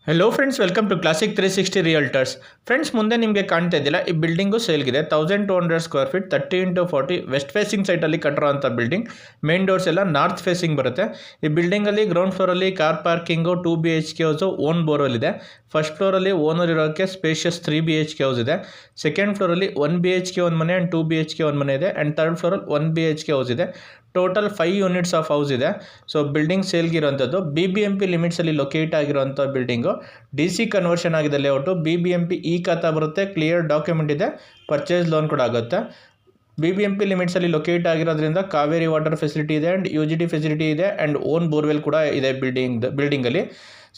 Hello friends, welcome to classic 360 realtors. Friends, ಮುಂದೆ ನಿಮಗೆ ಕಾಣ್ತಾ ಇದ್ದಿಲ್ಲ, ಈ ಬಿಲ್ಡಿಂಗು ಸೇಲ್ಗಿದೆ. 1200 square feet 30x40 west facing ಸೈಟಲ್ಲಿ ಕಟ್ಟಿರೋಂಥ ಬಿಲ್ಡಿಂಗ್. ಮೇನ್ ಡೋರ್ಸ್ ಎಲ್ಲ ನಾರ್ತ್ ಫೇಸಿಂಗ್ ಬರುತ್ತೆ. ಈ ಬಿಲ್ಡಿಂಗಲ್ಲಿ ಗ್ರೌಂಡ್ ಫ್ಲೋರಲ್ಲಿ car parking, 2 BHK house, own borewell ಇದೆ. ಫಸ್ಟ್ ಫ್ಲೋರಲ್ಲಿ ಓನರ್ ಇರೋಕ್ಕೆ ಸ್ಪೇಷಿಯಸ್ 3 BHK ಹೌಸ್ ಇದೆ. ಸೆಕೆಂಡ್ ಫ್ಲೋರಲ್ಲಿ 1 BHK ಒಂದು ಮನೆ ಆ್ಯಂಡ್ 2 BHK ಒಂದು ಮನೆ ಇದೆ. ಆ್ಯಂಡ್ ಥರ್ಡ್ ಫ್ಲೋರಲ್ಲಿ 1 BHK ಹೌಸ್ ಇದೆ. ಟೋಟಲ್ 5 ಯೂನಿಟ್ಸ್ ಆಫ್ ಹೌಸ್ ಇದೆ. ಸೊ ಬಿಲ್ಡಿಂಗ್ ಸೇಲ್ಗಿರೋಂಥದ್ದು BBMP ಲಿಮಿಟ್ಸಲ್ಲಿ ಲೊಕೇಟ್ ಆಗಿರೋಂಥ ಬಿಲ್ಡಿಂಗು. DC ಕನ್ವರ್ಷನ್ ಆಗಿದೆ ಲೇಔಟು. BBMP ಖಾತಾ ಬರುತ್ತೆ, ಕ್ಲಿಯರ್ ಡಾಕ್ಯುಮೆಂಟ್ ಇದೆ, ಪರ್ಚೇಸ್ ಲೋನ್ ಕೂಡ ಆಗುತ್ತೆ. BBMP ಲಿಮಿಟ್ಸಲ್ಲಿ ಲೊಕೇಟ್ ಆಗಿರೋದ್ರಿಂದ ಕಾವೇರಿ ವಾಟರ್ ಫೆಸಿಲಿಟಿ ಇದೆ ಆ್ಯಂಡ್ UGD ಫೆಸಿಲಿಟಿ ಇದೆ ಆ್ಯಂಡ್ ಓನ್ ಬೋರ್ವೆಲ್ ಕೂಡ ಇದೆ ಬಿಲ್ಡಿಂಗಲ್ಲಿ.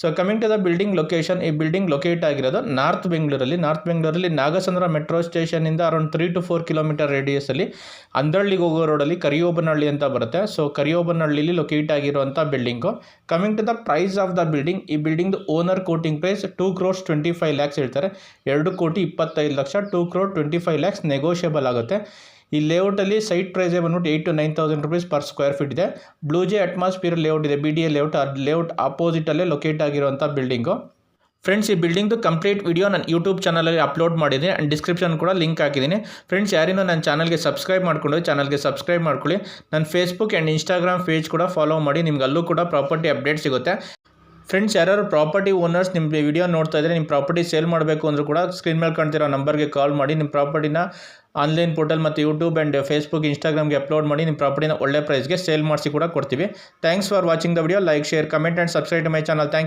So coming to the building location, ಈ ಬಿಲ್ಡಿಂಗ್ ಲೊಕೇಟ್ ಆಗಿರೋದು ನಾರ್ತ್ ಬೆಂಗಳೂರಲ್ಲಿ ನಾಗಸಂದ್ರ ಮೆಟ್ರೋ ಸ್ಟೇಷನಿಂದ ಅರೌಂಡ್ 3 to 4 ಕಿಲೋಮೀಟರ್ ರೇಡಿಯಸಲ್ಲಿ ಅಂದಳ್ಳಿಗೆ ಹೋಗೋ ರೋಡಲ್ಲಿ ಕರಿಯೋಬನಹಳ್ಳಿ ಅಂತ ಬರುತ್ತೆ. ಸೊ ಕರಿಯೋಬನಹಳ್ಳಿಲಿ ಲೊಕೇಟ್ ಆಗಿರುವಂಥ building. Coming to the price of the building, ಈ ಬಿಲ್ಡಿಂಗ್ದು owner quoting price 2 crores 25 lakhs ಹೇಳ್ತಾರೆ. 2,25,00,000, 2 crore 25 lakhs ನೆಗೋಷಿಯಬಲ್ ಆಗುತ್ತೆ. ಈ ಲೇಔಟಲ್ಲಿ ಸೈಟ್ ಪ್ರೈಸೇ ಬಂದ್ಬಿಟ್ಟು 8,000 to 9,000 rupees per square feet ಇದೆ. ಬ್ಲೂ ಜೆ ಅಟ್ಮಾಸ್ಫಿಯರ್ ಲೇಔಟ್ ಇದೆ, BDA ಲೇಔಟ್. ಆ ಲೇಔಟ್ ಆಪೋಸಿಟಲ್ಲೇ ಲೊಕೇಟ್ ಆಗಿರುವಂಥ ಬಿಲ್ಡಿಂಗು. ಫ್ರೆಂಡ್ಸ್, ಈ ಬಿಲ್ಡಿಂಗ್ದು ಕಂಪ್ಲೀಟ್ ವಿಡಿಯೋ ನಾನು ಯೂಟ್ಯೂಬ್ ಚಾನಲಲ್ಲಿ ಅಪ್ಲೋಡ್ ಮಾಡಿದ್ದೀನಿ ಆ್ಯಂಡ್ ಡಿಸ್ಕ್ರಿಪ್ಷನ್ ಕೂಡ ಲಿಂಕ್ ಹಾಕಿದ್ದೀನಿ. ಫ್ರೆಂಡ್ಸ್, ಯಾರಿನೋ ನನ್ನ ಚಾನಲ್ಗೆ ಸಬ್ಸ್ಕ್ರೈಬ್ ಮಾಡ್ಕೊಳ್ಳಿ. ನನ್ನ ಫೇಸ್ಬುಕ್ ಆ್ಯಂಡ್ ಇನ್ಸ್ಟಾಗ್ರಾಮ್ ಪೇಜ್ ಕೂಡ ಫಾಲೋ ಮಾಡಿ, ನಿಮ್ಗೆ ಅಲ್ಲೂ ಕೂಡ ಪ್ರಾಪರ್ಟಿ ಅಪ್ಡೇಟ್ ಸಿಗುತ್ತೆ. ಫ್ರೆಂಡ್ಸ್, ಯಾರು ಪ್ರಾಪರ್ಟಿ ಓನರ್ಸ್ ನಿಮ್ಮ ವಿಡಿಯೋ ನೋಡ್ತಾ ಇದ್ದರೆ, ನಿಮ್ಮ ಪ್ರಾಪರ್ಟಿ ಸೇಲ್ ಮಾಡಬೇಕು ಅಂದರೂ ಕೂಡ ಸ್ಕ್ರೀನ್ ಮೇಲೆ ಕಾಣ್ತಿರೋ ನಂಬರ್ಗೆ ಕಾಲ್ ಮಾಡಿ ನಿಮ್ಮ ಪ್ರಾಪರ್ಟಿನ ಆನ್ಲೈನ್ ಪೋರ್ಟಲ್ ಮತ್ತು ಯೂಟ್ಯೂಬ್ ಆ್ಯಂಡ್ ಫೇಸ್ಬುಕ್, ಇನ್ಸ್ಟಾಗ್ರಾಮ್ಗೆ ಅಪ್ಲೋಡ್ ಮಾಡಿ ನಿಮ್ಮ ಪ್ರಾಪರ್ಟಿನ ಒಳ್ಳೆ ಪ್ರೈಸ್ಗೆ ಸೇಲ್ ಮಾಡಿಸಿ ಕೂಡ ಕೊಡ್ತೀವಿ. Thanks for watching the video. Like, share, comment and subscribe to my channel. Thank you.